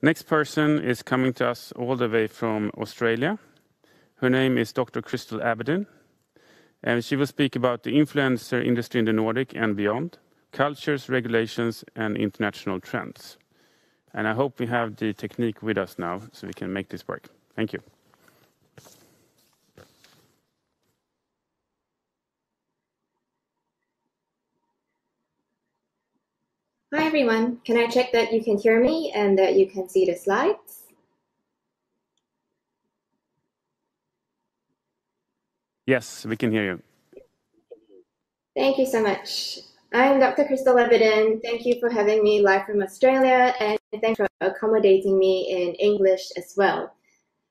Next person is coming to us all the way from Australia. Her name is Dr. Crystal Abidin, and she will speak about the influencer industry in the Nordic and beyond, cultures, regulations, and international trends. And I hope we have the technique with us now so we can make this work. Thank you. Hi everyone, can I check that you can hear me and that you can see the slides? Yes, we can hear you. Thank you so much. I'm Dr. Crystal Abidin. Thank you for having me live from Australia, and thanks for accommodating me in English as well.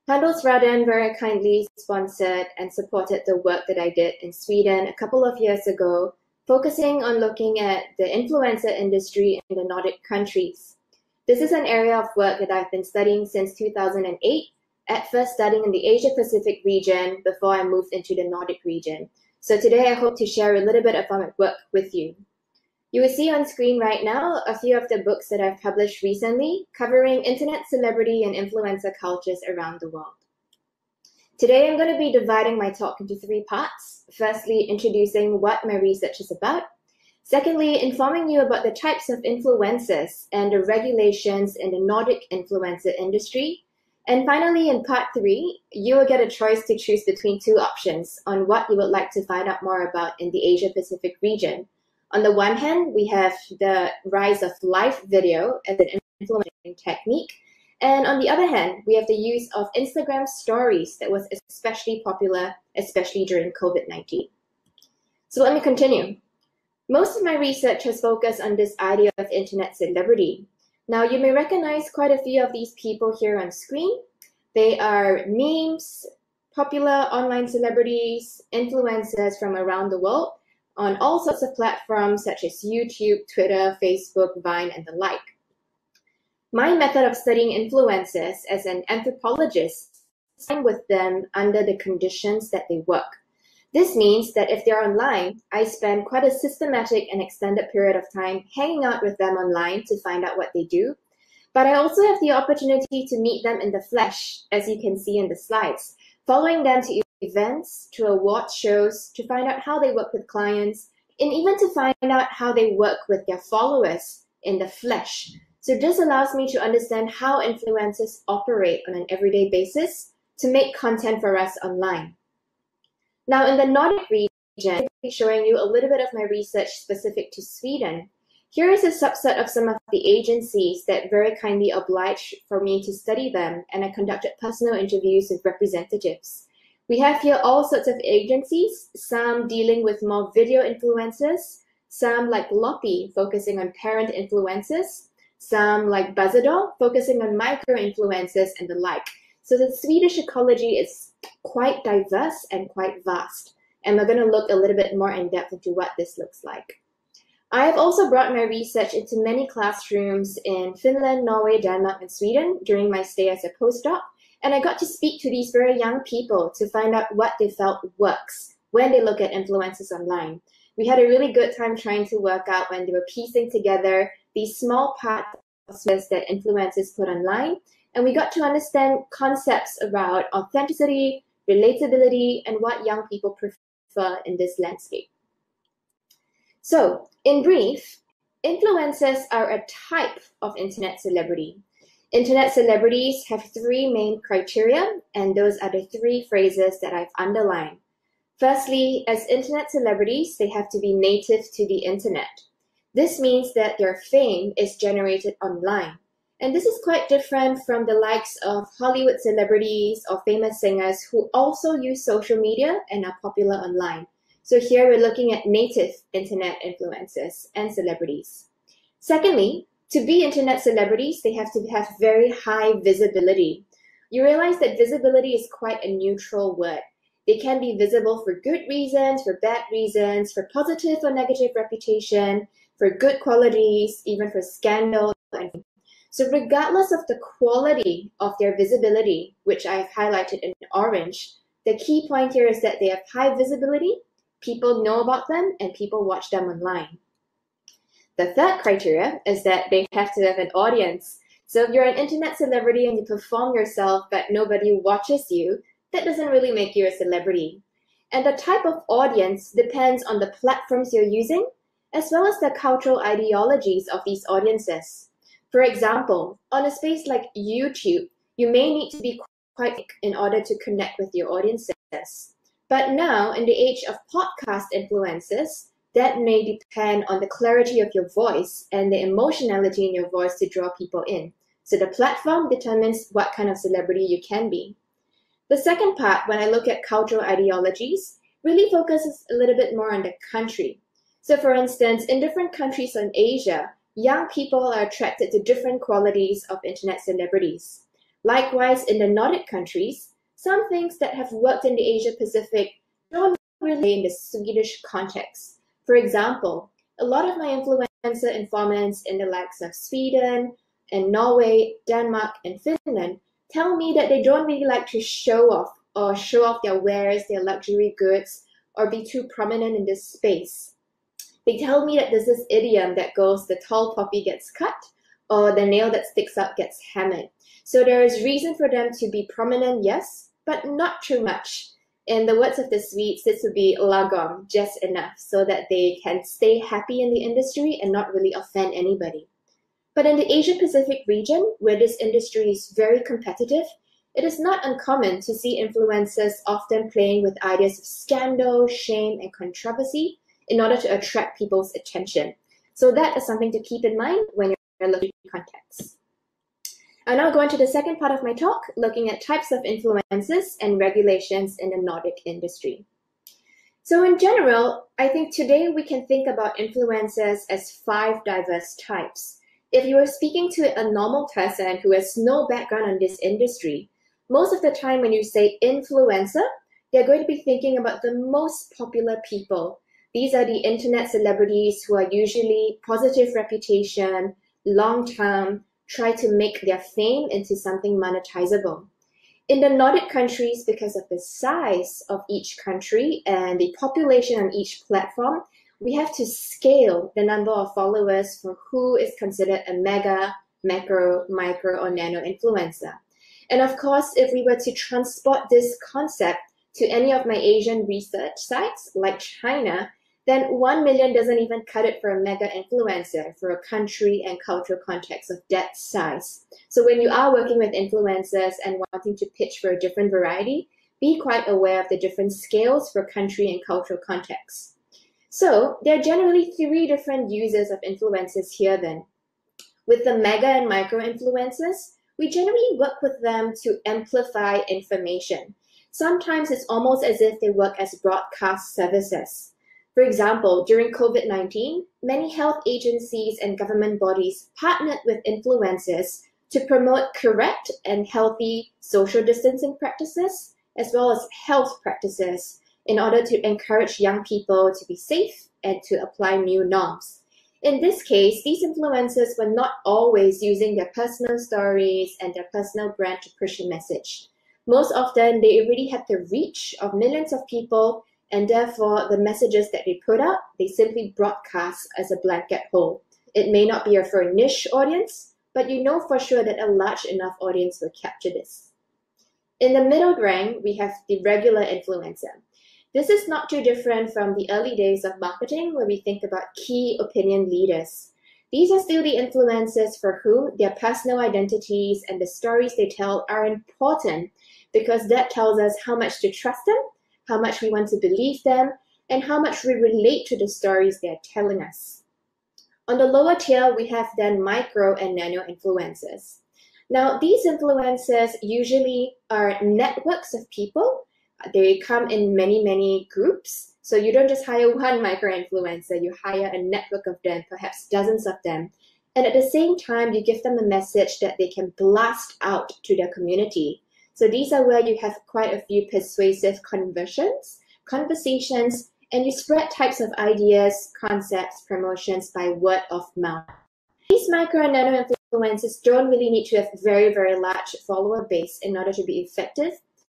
Handelsrådet very kindly sponsored and supported the work that I did in Sweden a couple of years ago, focusing on looking at the influencer industry in the Nordic countries. This is an area of work that I've been studying since 2008, at first studying in the Asia-Pacific region before I moved into the Nordic region. So today I hope to share a little bit of my work with you. You will see on screen right now a few of the books that I've published recently, covering internet celebrity and influencer cultures around the world. Today, I'm going to be dividing my talk into 3 parts. Firstly, introducing what my research is about. Secondly, informing you about the types of influencers and the regulations in the Nordic influencer industry. And finally, in part 3, you will get a choice to choose between 2 options on what you would like to find out more about in the Asia-Pacific region. On the one hand, we have the rise of live video as an influencing technique. And on the other hand, we have the use of Instagram stories that was especially popular, especially during COVID-19. So let me continue. Most of my research has focused on this idea of internet celebrity. Now, you may recognize quite a few of these people here on screen. They are memes, popular online celebrities, influencers from around the world on all sorts of platforms such as YouTube, Twitter, Facebook, Vine, and the like. My method of studying influencers as an anthropologist is with them under the conditions that they work. This means that if they're online, I spend quite a systematic and extended period of time hanging out with them online to find out what they do. But I also have the opportunity to meet them in the flesh, as you can see in the slides, following them to events, to award shows, to find out how they work with clients, and even to find out how they work with their followers in the flesh. So this allows me to understand how influencers operate on an everyday basis to make content for us online. Now, in the Nordic region, I'll be showing you a little bit of my research specific to Sweden. Here is a subset of some of the agencies that very kindly obliged for me to study them, and I conducted personal interviews with representatives. We have here all sorts of agencies, some dealing with more video influencers, some like Loppy, focusing on parent influencers, some like Buzzador, focusing on micro-influencers and the like. So the Swedish ecology is quite diverse and quite vast, and we're going to look a little bit more in depth into what this looks like. I have also brought my research into many classrooms in Finland, Norway, Denmark, and Sweden during my stay as a postdoc, and I got to speak to these very young people to find out what they felt works when they look at influencers online. We had a really good time trying to work out when they were piecing together these small parts that influencers put online, and we got to understand concepts about authenticity, relatability, and what young people prefer in this landscape. So, in brief, influencers are a type of internet celebrity. Internet celebrities have 3 main criteria, and those are the 3 phrases that I've underlined. Firstly, as internet celebrities, they have to be native to the internet. This means that their fame is generated online. And this is quite different from the likes of Hollywood celebrities or famous singers who also use social media and are popular online. So here we're looking at native internet influencers and celebrities. Secondly, to be internet celebrities, they have to have very high visibility. You realize that visibility is quite a neutral word. They can be visible for good reasons, for bad reasons, for positive or negative reputation, for good qualities, even for scandal. So regardless of the quality of their visibility, which I've highlighted in orange, the key point here is that they have high visibility, people know about them, and people watch them online. The third criteria is that they have to have an audience. So if you're an internet celebrity and you perform yourself but nobody watches you, that doesn't really make you a celebrity. And the type of audience depends on the platforms you're using, as well as the cultural ideologies of these audiences. For example, on a space like YouTube, you may need to be quite quick in order to connect with your audiences. But now, in the age of podcast influencers, that may depend on the clarity of your voice and the emotionality in your voice to draw people in. So the platform determines what kind of celebrity you can be. The second part, when I look at cultural ideologies, really focuses a little bit more on the country. So for instance, in different countries in Asia, young people are attracted to different qualities of internet celebrities. Likewise, in the Nordic countries, some things that have worked in the Asia Pacific don't really in the Swedish context. For example, a lot of my influencer informants in the likes of Sweden and Norway, Denmark, and Finland tell me that they don't really like to show off their wares, their luxury goods, or be too prominent in this space. They tell me that there's this idiom that goes, the tall poppy gets cut, or the nail that sticks out gets hammered. So there is reason for them to be prominent, yes, but not too much. In the words of the Swedes, this would be lagom, just enough, so that they can stay happy in the industry and not really offend anybody. But in the Asia Pacific region, where this industry is very competitive, it is not uncommon to see influencers often playing with ideas of scandal, shame, and controversy in order to attract people's attention. So that is something to keep in mind when you're looking at context. I'll now go into the second part of my talk, looking at types of influencers and regulations in the Nordic industry. So in general, I think today we can think about influencers as 5 diverse types. If you are speaking to a normal person who has no background in this industry, most of the time when you say influencer, they're going to be thinking about the most popular people. These are the internet celebrities who are usually positive reputation, long-term, try to make their fame into something monetizable. In the Nordic countries, because of the size of each country and the population on each platform, we have to scale the number of followers for who is considered a mega, macro, micro, or nano influencer. And of course, if we were to transport this concept to any of my Asian research sites like China, then 1 million doesn't even cut it for a mega influencer for a country and cultural context of that size. So when you are working with influencers and wanting to pitch for a different variety, be quite aware of the different scales for country and cultural contexts. So there are generally 3 different uses of influencers here then. With the mega and micro influencers, we generally work with them to amplify information. Sometimes it's almost as if they work as broadcast services. For example, during COVID-19, many health agencies and government bodies partnered with influencers to promote correct and healthy social distancing practices, as well as health practices, in order to encourage young people to be safe and to apply new norms. In this case, these influencers were not always using their personal stories and their personal brand to push a message. Most often, they already had the reach of millions of people, and therefore the messages that they put out, they simply broadcast as a blanket whole. It may not be for a niche audience, but you know for sure that a large enough audience will capture this. In the middle rank, we have the regular influencer. This is not too different from the early days of marketing where we think about key opinion leaders. These are still the influencers for whom their personal identities and the stories they tell are important because that tells us how much to trust them, how much we want to believe them, and how much we relate to the stories they're telling us. On the lower tier, we have then micro and nano influencers. Now, these influencers usually are networks of people. They come in many groups. So you don't just hire one micro-influencer, you hire a network of them, perhaps dozens of them. And at the same time, you give them a message that they can blast out to their community. So these are where you have quite a few persuasive conversations, and you spread types of ideas, concepts, promotions by word of mouth. These micro and nano influencers don't really need to have very large follower base in order to be effective.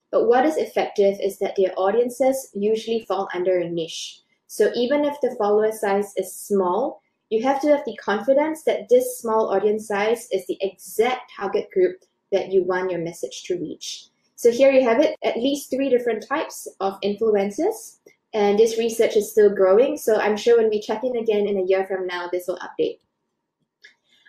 But what is effective is that their audiences usually fall under a niche. So even if the follower size is small, You have to have the confidence that this small audience size is the exact target group that you want your message to reach. So here you have it, at least 3 different types of influencers. And this research is still growing, so I'm sure when we check in again in a year from now, this will update.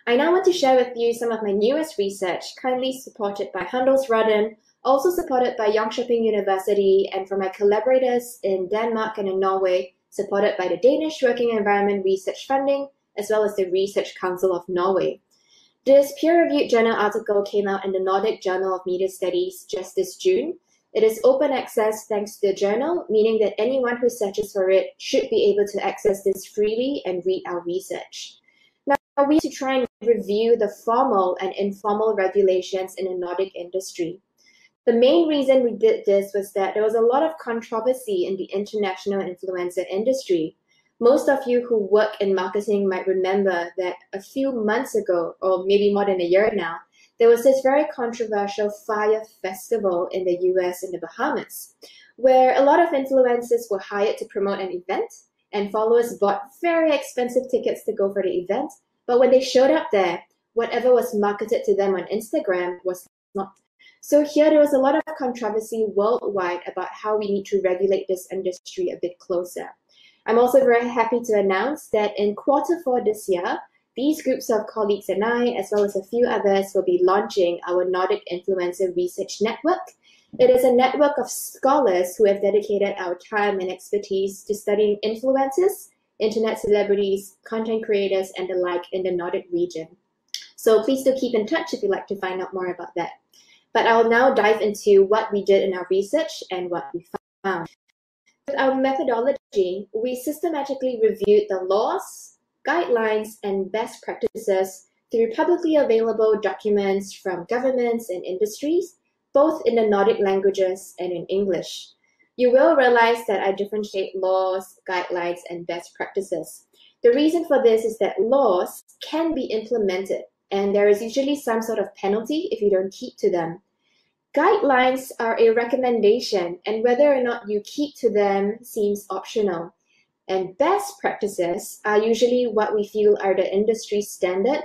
I now want to share with you some of my newest research, kindly supported by Handelsrådet, also supported by Jönköping University, and from my collaborators in Denmark and in Norway, supported by the Danish Working Environment Research Funding, as well as the Research Council of Norway. This peer-reviewed journal article came out in the Nordic Journal of Media Studies just this June. It is open access thanks to the journal, meaning that anyone who searches for it should be able to access this freely and read our research. Now, we need to try and review the formal and informal regulations in the Nordic industry. The main reason we did this was that there was a lot of controversy in the international influencer industry. Most of you who work in marketing might remember that a few months ago, or maybe more than a year now, there was this very controversial Fire Festival in the US and the Bahamas, where a lot of influencers were hired to promote an event, and followers bought very expensive tickets to go for the event. But when they showed up there, whatever was marketed to them on Instagram was not. So here there was a lot of controversy worldwide about how we need to regulate this industry a bit closer. I'm also very happy to announce that in Q4 this year, these groups of colleagues and I, as well as a few others, will be launching our Nordic Influencer Research Network. It is a network of scholars who have dedicated our time and expertise to studying influencers, internet celebrities, content creators, and the like in the Nordic region. So please do keep in touch if you'd like to find out more about that. But I'll now dive into what we did in our research and what we found. With our methodology, we systematically reviewed the laws, guidelines, and best practices through publicly available documents from governments and industries, both in the Nordic languages and in English. You will realize that I differentiate laws, guidelines, and best practices. The reason for this is that laws can be implemented, and there is usually some sort of penalty if you don't keep to them. Guidelines are a recommendation, and whether or not you keep to them seems optional. And best practices are usually what we feel are the industry standard,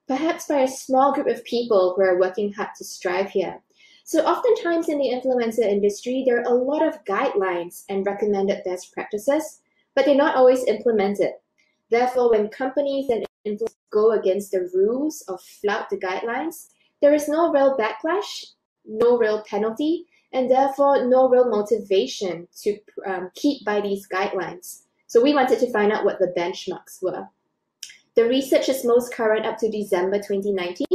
perhaps by a small group of people who are working hard to strive here. So oftentimes in the influencer industry, there are a lot of guidelines and recommended best practices, but they're not always implemented. Therefore, when companies and influencers go against the rules or flout the guidelines, there is no real backlash, no real penalty, and therefore no real motivation to keep by these guidelines. So we wanted to find out what the benchmarks were. The research is most current up to December 2019,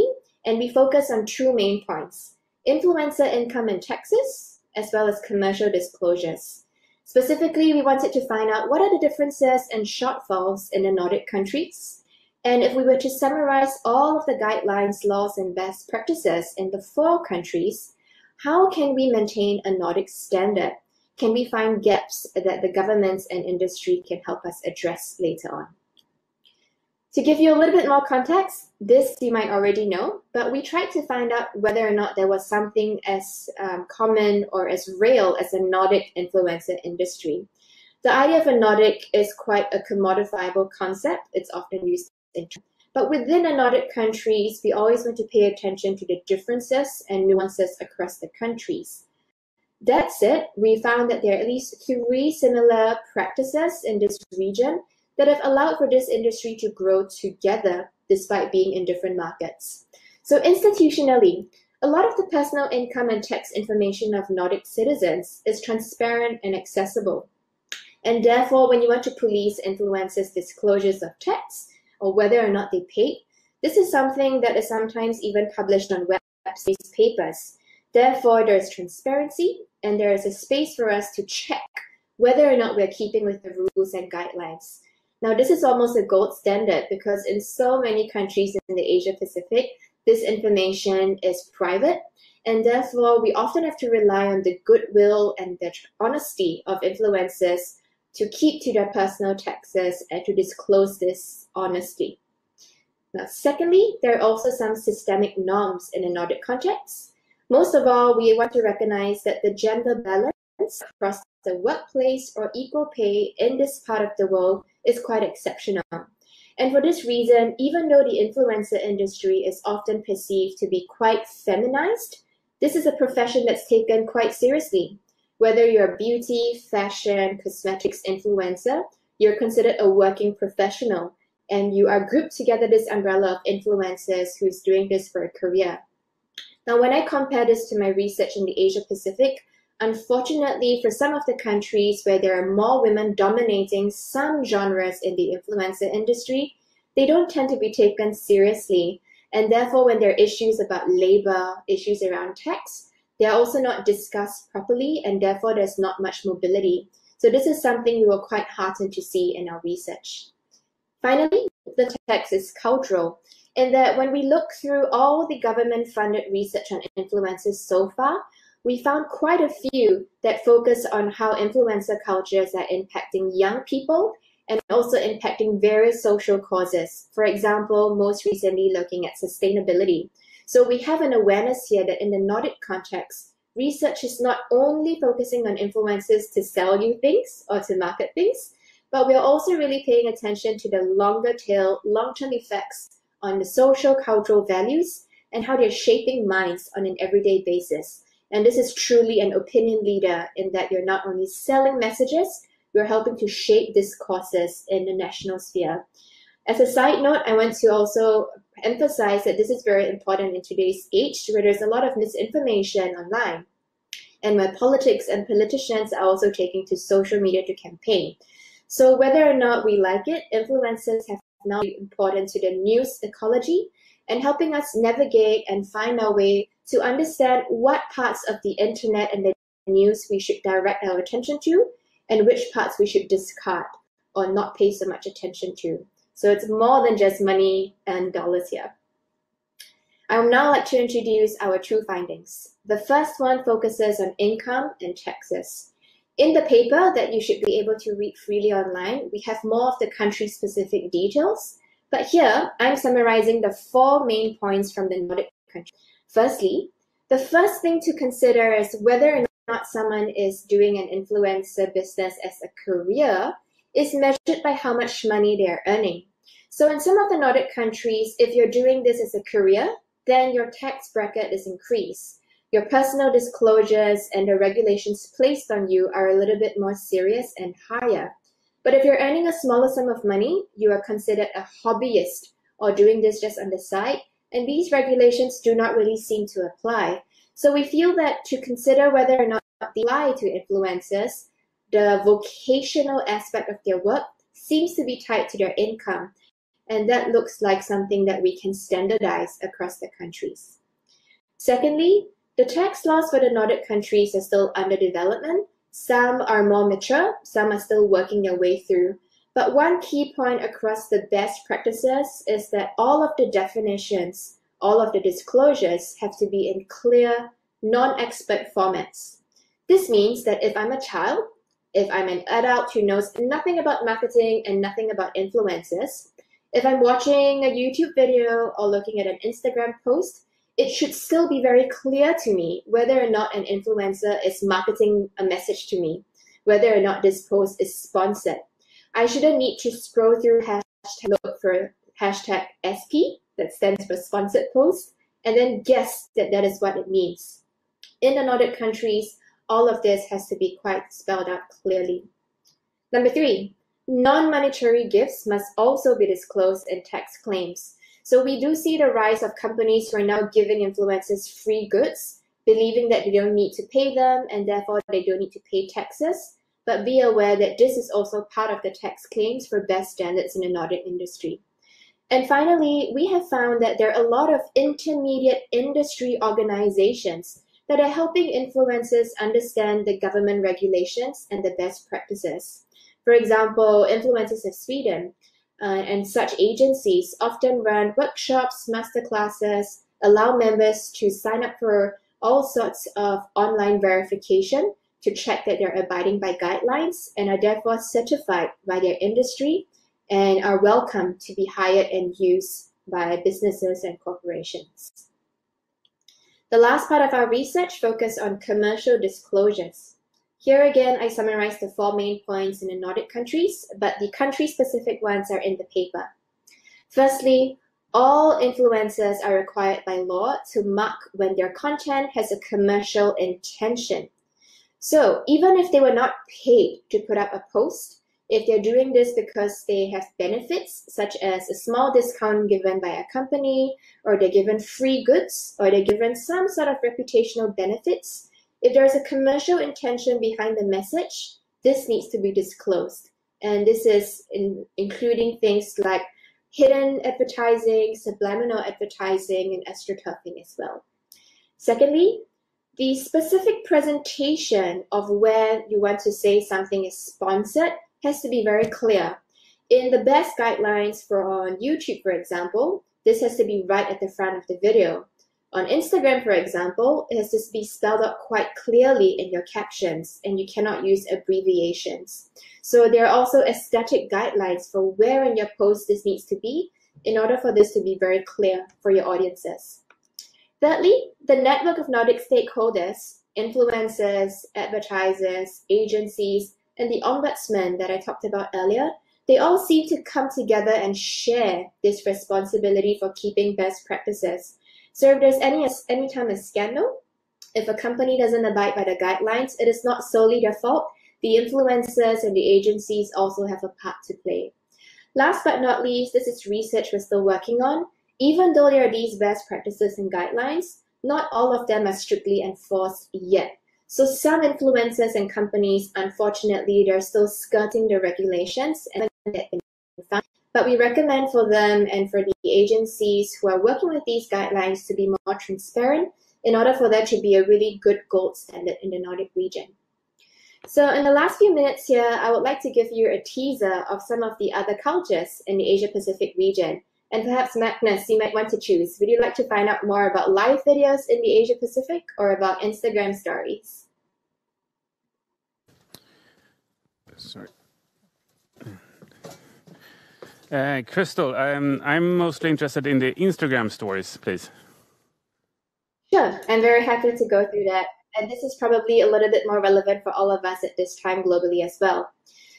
and we focus on 2 main points: influencer income and taxes, as well as commercial disclosures. Specifically, we wanted to find out what are the differences and shortfalls in the Nordic countries. And if we were to summarize all of the guidelines, laws, and best practices in the 4 countries, how can we maintain a Nordic standard? Can we find gaps that the governments and industry can help us address later on? To give you a little bit more context, this you might already know, but we tried to find out whether or not there was something as common or as real as a Nordic influencer industry. The idea of a Nordic is quite a commodifiable concept. It's often used but within the Nordic countries, we always want to pay attention to the differences and nuances across the countries. That said, we found that there are at least 3 similar practices in this region that have allowed for this industry to grow together despite being in different markets. So institutionally, a lot of the personal income and tax information of Nordic citizens is transparent and accessible. And therefore, when you want to police influencers' disclosures of tax, or whether or not they paid, this is something that is sometimes even published on websites, papers. Therefore, there is transparency, and there is a space for us to check whether or not we're keeping with the rules and guidelines. Now, this is almost a gold standard because in so many countries in the Asia Pacific, this information is private, and therefore we often have to rely on the goodwill and the honesty of influencers to keep to their personal taxes and to disclose this honesty. Now, secondly, there are also some systemic norms in the Nordic context. Most of all, we want to recognize that the gender balance across the workplace or equal pay in this part of the world is quite exceptional. And for this reason, even though the influencer industry is often perceived to be quite feminized, this is a profession that's taken quite seriously. Whether you're a beauty, fashion, cosmetics influencer, you're considered a working professional, and you are grouped together this umbrella of influencers who's doing this for a career. Now, when I compare this to my research in the Asia Pacific, unfortunately, for some of the countries where there are more women dominating some genres in the influencer industry, they don't tend to be taken seriously. And therefore, when there are issues about labor, issues around tax, they're also not discussed properly, and therefore there's not much mobility. So this is something we were quite heartened to see in our research. Finally, the text is cultural, in that when we look through all the government-funded research on influencers so far, we found quite a few that focus on how influencer cultures are impacting young people and also impacting various social causes. For example, most recently looking at sustainability. So we have an awareness here that in the Nordic context, research is not only focusing on influencers to sell you things or to market things, but we're also really paying attention to the longer tail, long-term effects on the social, cultural values and how they're shaping minds on an everyday basis. And this is truly an opinion leader in that you're not only selling messages, you're helping to shape discourses in the national sphere. As a side note, I want to also emphasize that this is very important in today's age where there's a lot of misinformation online and where politics and politicians are also taking to social media to campaign. So whether or not we like it, influencers have now been important to the news ecology and helping us navigate and find our way to understand what parts of the internet and the news we should direct our attention to and which parts we should discard or not pay so much attention to. So it's more than just money and dollars here. I would now like to introduce our two findings. The first one focuses on income and taxes. In the paper that you should be able to read freely online, we have more of the country-specific details, but here I'm summarizing the 4 main points from the Nordic countries. Firstly, the first thing to consider is whether or not someone is doing an influencer business as a career is measured by how much money they're earning. So in some of the Nordic countries, if you're doing this as a career, then your tax bracket is increased. Your personal disclosures and the regulations placed on you are a little bit more serious and higher. But if you're earning a smaller sum of money, you are considered a hobbyist or doing this just on the side, and these regulations do not really seem to apply. So we feel that to consider whether or not they apply to influencers, the vocational aspect of their work seems to be tied to their income, and that looks like something that we can standardize across the countries. Secondly, the tax laws for the Nordic countries are still under development. Some are more mature, some are still working their way through. But one key point across the best practices is that all of the definitions, all of the disclosures have to be in clear, non-expert formats. This means that if I'm a child, if I'm an adult who knows nothing about marketing and nothing about influencers, if I'm watching a YouTube video or looking at an Instagram post, it should still be very clear to me whether or not an influencer is marketing a message to me, whether or not this post is sponsored. I shouldn't need to scroll through hashtag, look for hashtag SP, that stands for sponsored post, and then guess that that is what it means. In the Nordic countries, all of this has to be quite spelled out clearly. Number 3, non-monetary gifts must also be disclosed in tax claims. So we do see the rise of companies who are now giving influencers free goods, believing that they don't need to pay them and therefore they don't need to pay taxes. But be aware that this is also part of the tax claims for best standards in the Nordic industry. And finally, we have found that there are a lot of intermediate industry organizations that are helping influencers understand the government regulations and the best practices. For example, Influencers of Sweden and such agencies often run workshops, masterclasses, allow members to sign up for all sorts of online verification to check that they're abiding by guidelines and are therefore certified by their industry and are welcome to be hired and used by businesses and corporations. The last part of our research focused on commercial disclosures. Here again, I summarized the 4 main points in the Nordic countries, but the country-specific ones are in the paper. Firstly, all influencers are required by law to mark when their content has a commercial intention. So even if they were not paid to put up a post, if they're doing this because they have benefits, such as a small discount given by a company, or they're given free goods, or they're given some sort of reputational benefits, if there's a commercial intention behind the message, this needs to be disclosed. And this is including things like hidden advertising, subliminal advertising, and astroturfing as well. Secondly, the specific presentation of where you want to say something is sponsored has to be very clear. In the best guidelines for on YouTube, for example, this has to be right at the front of the video. On Instagram, for example, it has to be spelled out quite clearly in your captions, and you cannot use abbreviations. So there are also aesthetic guidelines for where in your post this needs to be in order for this to be very clear for your audiences. Thirdly, the network of Nordic stakeholders, influencers, advertisers, agencies, and the ombudsman that I talked about earlier, they all seem to come together and share this responsibility for keeping best practices. So if there's any time a scandal, if a company doesn't abide by the guidelines, it is not solely their fault. The influencers and the agencies also have a part to play. Last but not least, this is research we're still working on. Even though there are these best practices and guidelines, not all of them are strictly enforced yet. So some influencers and companies, unfortunately, they're still skirting the regulations and but we recommend for them and for the agencies who are working with these guidelines to be more transparent in order for there to be a really good gold standard in the Nordic region. So in the last few minutes here, I would like to give you a teaser of some of the other cultures in the Asia-Pacific region. And perhaps, Magnus, you might want to choose. Would you like to find out more about live videos in the Asia-Pacific or about Instagram stories? Sorry. Crystal, I'm mostly interested in the Instagram stories, please. Sure, I'm very happy to go through that. And this is probably a little bit more relevant for all of us at this time globally as well.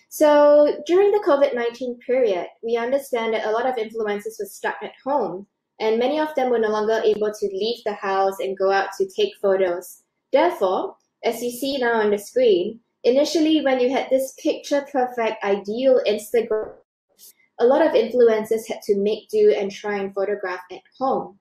So during the COVID-19 period, we understand that a lot of influencers were stuck at home, and many of them were no longer able to leave the house and go out to take photos. Therefore, as you see now on the screen, initially when you had this picture-perfect ideal Instagram, a lot of influencers had to make do and try and photograph at home.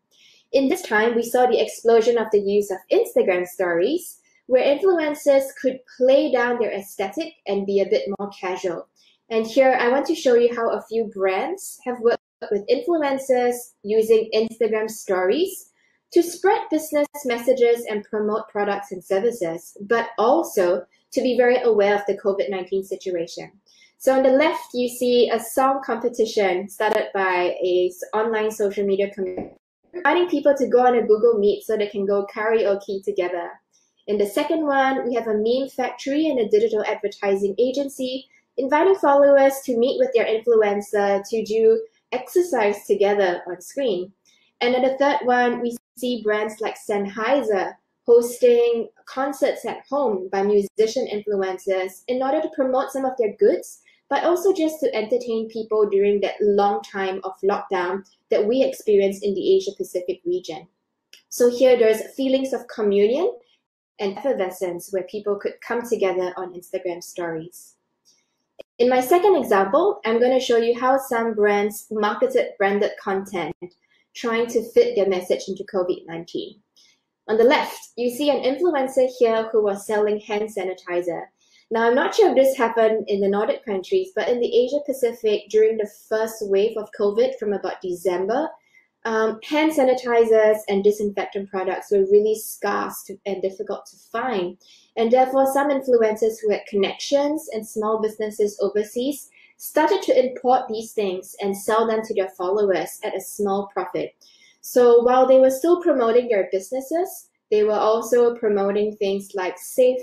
In this time, we saw the explosion of the use of Instagram stories, where influencers could play down their aesthetic and be a bit more casual. And here I want to show you how a few brands have worked with influencers using Instagram stories to spread business messages and promote products and services, but also to be very aware of the COVID-19 situation. So on the left, you see a song competition started by an online social media community, inviting people to go on a Google Meet so they can go karaoke together. In the second one, we have a meme factory and a digital advertising agency inviting followers to meet with their influencer to do exercise together on screen. And in the third one, we see brands like Sennheiser hosting concerts at home by musician influencers in order to promote some of their goods, but also just to entertain people during that long time of lockdown that we experienced in the Asia-Pacific region. So here there's feelings of communion and effervescence where people could come together on Instagram stories. In my second example, I'm going to show you how some brands marketed branded content trying to fit their message into COVID-19. On the left, you see an influencer here who was selling hand sanitizer. Now, I'm not sure if this happened in the Nordic countries, but in the Asia-Pacific during the first wave of COVID from about December, hand sanitizers and disinfectant products were really scarce and difficult to find. And therefore, some influencers who had connections and small businesses overseas started to import these things and sell them to their followers at a small profit. So while they were still promoting their businesses, they were also promoting things like safe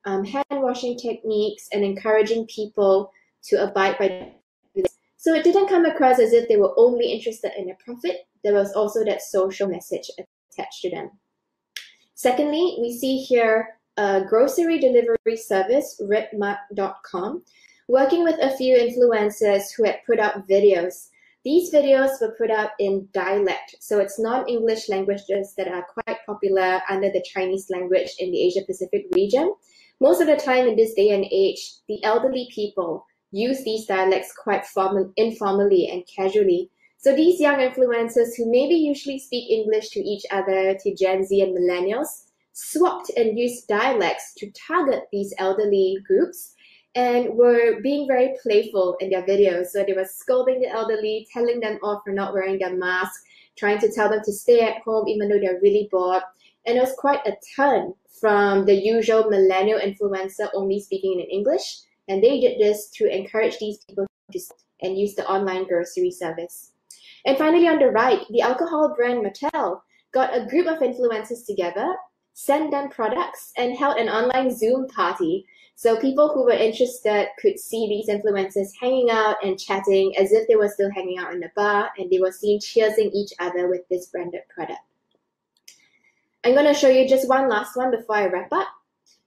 hand washing techniques and encouraging people to abide by this. So it didn't come across as if they were only interested in a profit. There was also that social message attached to them. Secondly, we see here a grocery delivery service, redmart.com, working with a few influencers who had put out videos These videos were put out in dialect, so it's non-English languages that are quite popular under the Chinese language in the Asia-Pacific region. Most of the time in this day and age, the elderly people use these dialects quite informally and casually. So these young influencers who maybe usually speak English to each other, to Gen Z and millennials, swapped and used dialects to target these elderly groups and were being very playful in their videos. So they were scolding the elderly, telling them off for not wearing their mask, trying to tell them to stay at home even though they're really bored. And it was quite a turn from the usual millennial influencer only speaking in English. And they did this to encourage these people to and use the online grocery service. And finally, on the right, the alcohol brand Mattel got a group of influencers together, sent them products, and held an online Zoom party. So people who were interested could see these influencers hanging out and chatting as if they were still hanging out in the bar, and they were seen cheersing each other with this branded product. I'm going to show you just one last one before I wrap up.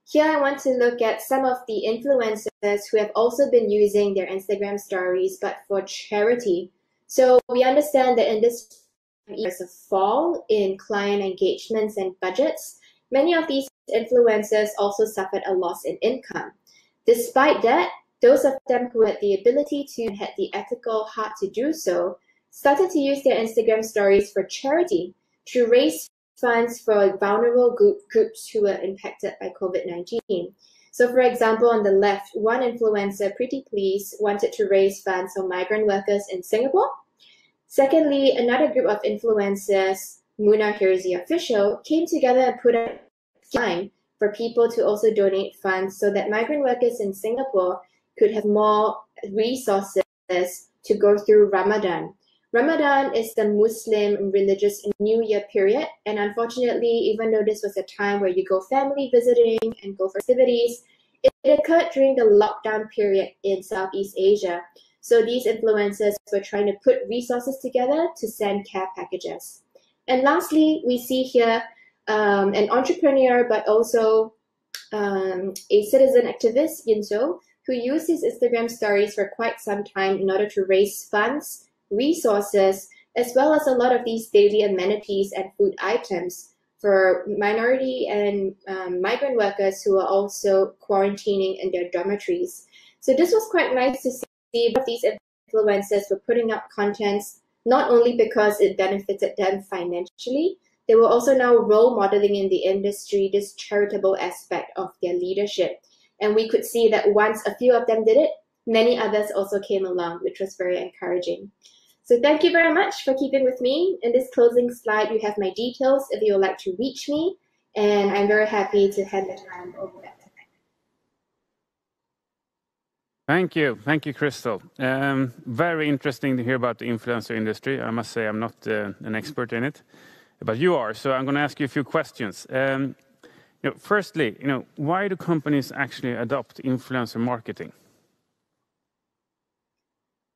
Here I want to look at some of the influencers who have also been using their Instagram stories, but for charity. So we understand that in this years of fall in client engagements and budgets, many of these influencers also suffered a loss in income. Despite that, those of them who had the ability to and had the ethical heart to do so started to use their Instagram stories for charity to raise funds for vulnerable groups who were impacted by COVID-19. So for example, on the left, one influencer, Pretty Please, wanted to raise funds for migrant workers in Singapore. Secondly, another group of influencers, Muna Here's the Official, came together and put a line for people to also donate funds so that migrant workers in Singapore could have more resources to go through Ramadan. Ramadan is the Muslim religious New Year period, and unfortunately, even though this was a time where you go family visiting and go for festivities, it occurred during the lockdown period in Southeast Asia. So these influencers were trying to put resources together to send care packages. And lastly, we see here an entrepreneur, but also a citizen activist, Yinzo, who used his Instagram stories for quite some time in order to raise funds, resources, as well as a lot of these daily amenities and food items for minority and migrant workers who are also quarantining in their dormitories. So this was quite nice to see that these influencers were putting up contents not only because it benefited them financially, they were also now role modeling in the industry this charitable aspect of their leadership. And we could see that once a few of them did it, many others also came along, which was very encouraging. So thank you very much for keeping with me. In this closing slide, you have my details if you would like to reach me, and I'm very happy to hand the time over back to you. Thank you, Crystal. Very interesting to hear about the influencer industry. I must say I'm not an expert in it, but you are. So I'm going to ask you a few questions. Firstly, why do companies actually adopt influencer marketing?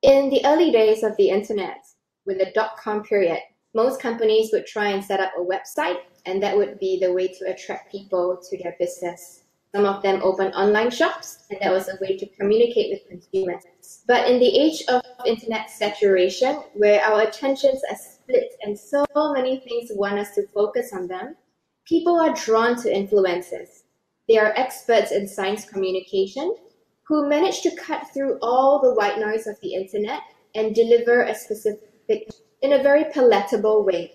In the early days of the internet, with the dot-com period, most companies would try and set up a website, and that would be the way to attract people to their business. Some of them opened online shops, and that was a way to communicate with consumers. But in the age of internet saturation, where our attentions are split and so many things want us to focus on them, people are drawn to influencers. They are experts in science communication who manage to cut through all the white noise of the internet and deliver a specific in a very palatable way.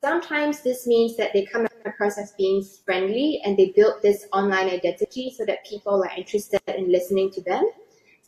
Sometimes this means that they come across as being friendly and they build this online identity so that people are interested in listening to them.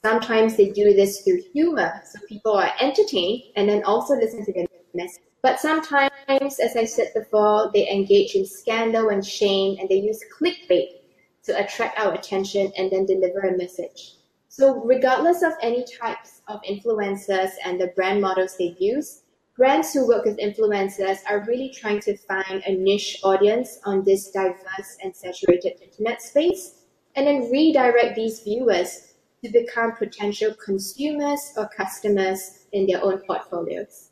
Sometimes they do this through humor, so people are entertained and then also listen to their message. But sometimes, as I said before, they engage in scandal and shame, and they use clickbait to attract our attention and then deliver a message. So regardless of any types of influencers and the brand models they use, brands who work with influencers are really trying to find a niche audience on this diverse and saturated internet space, and then redirect these viewers to become potential consumers or customers in their own portfolios.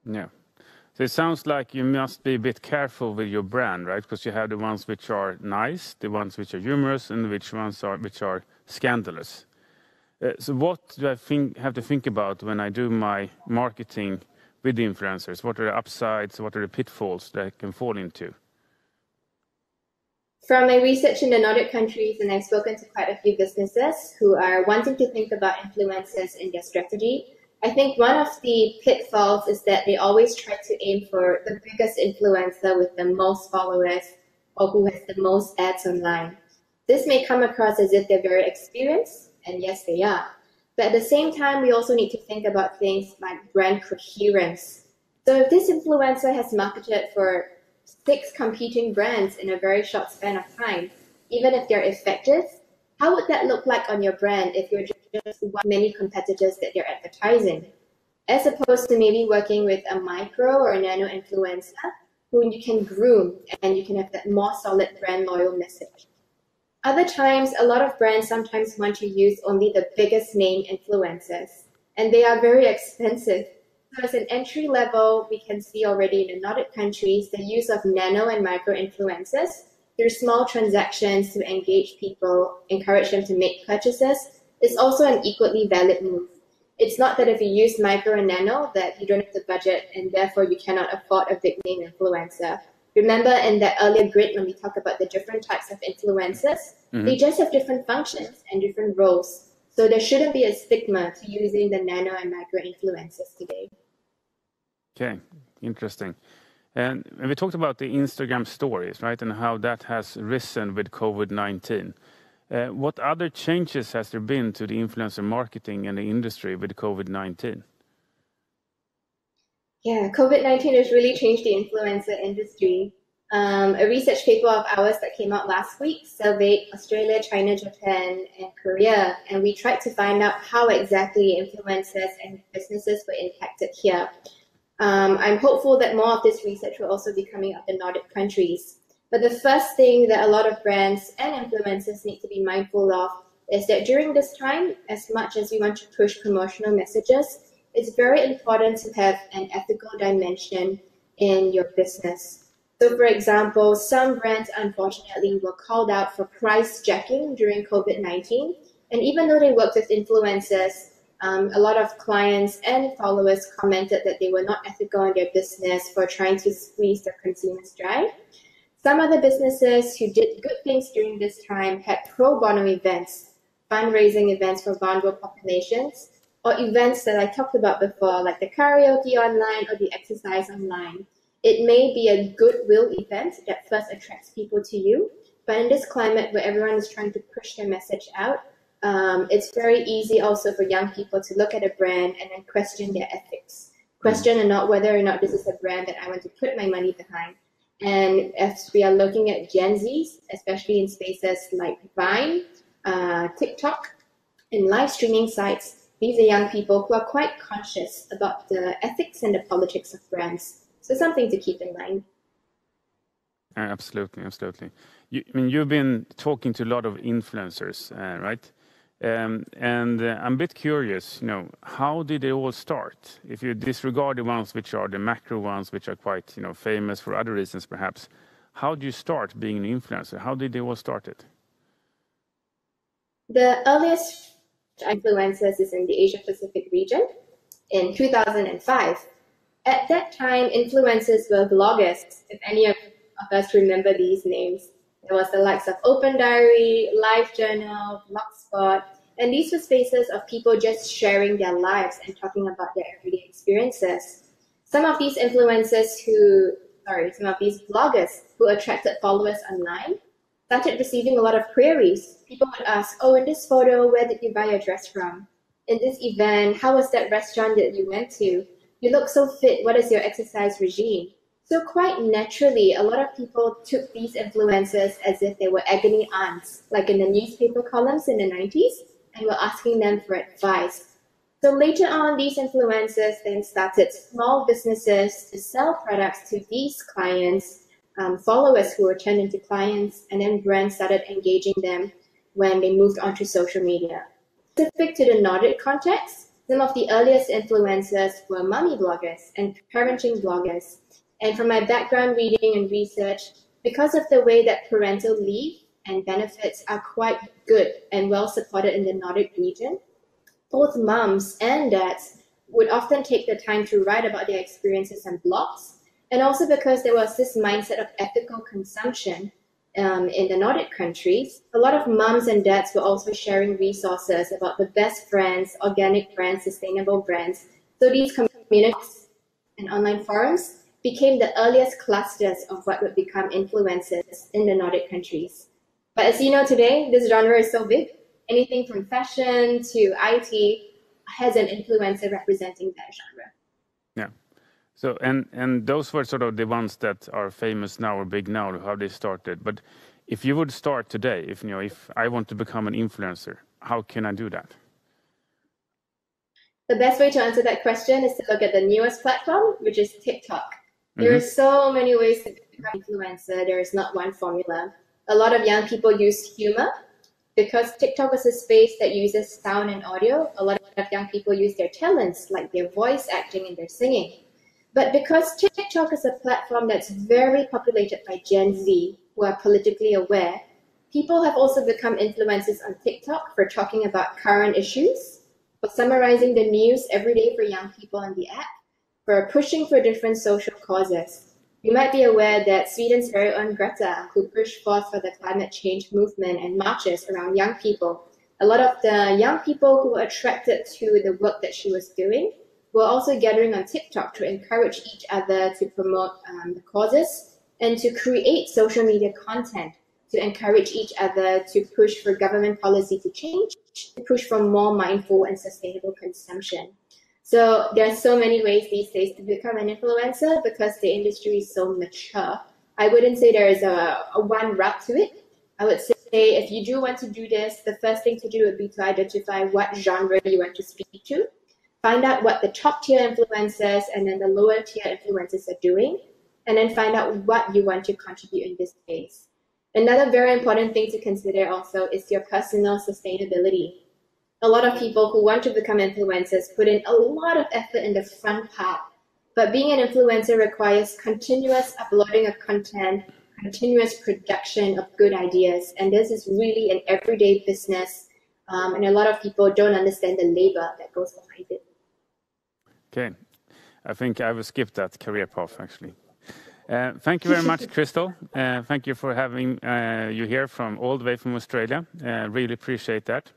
Yeah. So it sounds like you must be a bit careful with your brand, right? Because you have the ones which are nice, the ones which are humorous, and which ones are which are scandalous. So what do I have to think about when I do my marketing with influencers? What are the upsides? What are the pitfalls that I can fall into? From my research in the Nordic countries, and I've spoken to quite a few businesses who are wanting to think about influencers in their strategy, I think one of the pitfalls is that they always try to aim for the biggest influencer with the most followers or who has the most ads online. This may come across as if they're very experienced, and yes, they are. But at the same time, we also need to think about things like brand coherence. So if this influencer has marketed for 6 competing brands in a very short span of time, even if they're effective, how would that look like on your brand if you're just one of many competitors that they're advertising? As opposed to maybe working with a micro or nano influencer who you can groom and you can have that more solid brand loyal message. Other times, a lot of brands sometimes want to use only the biggest name influencers, and they are very expensive. So as an entry level, we can see already in the Nordic countries, the use of nano and micro influencers through small transactions to engage people, encourage them to make purchases, is also an equally valid move. It's not that if you use micro and nano that you don't have the budget and therefore you cannot afford a big name influencer. Remember in that earlier grid when we talk about the different types of influencers, they just have different functions and different roles. So there shouldn't be a stigma to using the nano and micro influencers today. Okay, interesting. And we talked about the Instagram stories, right, and how that has risen with COVID-19. What other changes has there been to the influencer marketing and the industry with COVID-19? Yeah, COVID-19 has really changed the influencer industry. A research paper of ours that came out last week surveyed Australia, China, Japan, and Korea, and we tried to find out how exactly influencers and businesses were impacted here. I'm hopeful that more of this research will also be coming up in Nordic countries. But the first thing that a lot of brands and influencers need to be mindful of is that during this time, as much as you want to push promotional messages, it's very important to have an ethical dimension in your business. So for example, some brands unfortunately were called out for price jacking during COVID-19. And even though they worked with influencers, a lot of clients and followers commented that they were not ethical in their business for trying to squeeze their consumers dry. Some other businesses who did good things during this time had pro bono events, fundraising events for vulnerable populations, or events that I talked about before, like the karaoke online or the exercise online. It may be a goodwill event that first attracts people to you, but in this climate where everyone is trying to push their message out, it's very easy also for young people to look at a brand and then question their ethics, question or not whether or not this is a brand that I want to put my money behind. And as we are looking at Gen Zs, especially in spaces like Vine, TikTok, and live streaming sites, these are young people who are quite conscious about the ethics and the politics of brands. So something to keep in mind. Absolutely, absolutely. You've been talking to a lot of influencers, right? And I'm a bit curious, how did they all start? If you disregard the ones which are the macro ones, which are quite, famous for other reasons perhaps, how do you start being an influencer? How did they all start it? The earliest influencers is in the Asia Pacific region in 2005. At that time, influencers were bloggers, if any of us remember these names. There was the likes of Open Diary, LiveJournal, Blogspot, and these were spaces of people just sharing their lives and talking about their everyday experiences. Some of these bloggers who attracted followers online started receiving a lot of queries. People would ask, oh, in this photo, where did you buy your dress from? In this event, how was that restaurant that you went to? You look so fit, what is your exercise regime? So quite naturally, a lot of people took these influencers as if they were agony aunts, like in the newspaper columns in the 90s, and were asking them for advice. So later on, these influencers then started small businesses to sell products to these clients, followers who were turned into clients, and then brands started engaging them when they moved onto social media. Specific to the Nordic context, some of the earliest influencers were mommy bloggers and parenting bloggers. And from my background reading and research, because of the way that parental leave and benefits are quite good and well supported in the Nordic region, both moms and dads would often take the time to write about their experiences on blogs, and also because there was this mindset of ethical consumption in the Nordic countries, a lot of moms and dads were also sharing resources about the best brands, organic brands, sustainable brands. So these communities and online forums became the earliest clusters of what would become influencers in the Nordic countries. But as you know today, this genre is so big. Anything from fashion to IT has an influencer representing that genre. Yeah. So and those were sort of the ones that are famous now or big now, how they started. But if you would start today, if I want to become an influencer, how can I do that? The best way to answer that question is to look at the newest platform, which is TikTok. There are so many ways to become an influencer. There is not one formula. A lot of young people use humor. Because TikTok is a space that uses sound and audio, a lot of young people use their talents, like their voice acting and their singing. But because TikTok is a platform that's very populated by Gen Z, who are politically aware, people have also become influencers on TikTok for talking about current issues, for summarizing the news every day for young people on the app, for pushing for different social causes. You might be aware that Sweden's very own Greta, who pushed forth for the climate change movement and marches around young people, a lot of the young people who were attracted to the work that she was doing were also gathering on TikTok to encourage each other to promote the causes and to create social media content to encourage each other to push for government policy to change, to push for more mindful and sustainable consumption. So there are so many ways these days to become an influencer because the industry is so mature. I wouldn't say there is a one route to it. I would say if you do want to do this, the first thing to do would be to identify what genre you want to speak to, find out what the top tier influencers and then the lower tier influencers are doing, and then find out what you want to contribute in this space. Another very important thing to consider also is your personal sustainability. A lot of people who want to become influencers put in a lot of effort in the front part, but being an influencer requires continuous uploading of content, continuous production of good ideas, and this is really an everyday business, and a lot of people don't understand the labor that goes behind it. Okay, I think I will skip that career path actually. Thank you very much, Crystal. Thank you for having you here from all the way from Australia. Really appreciate that.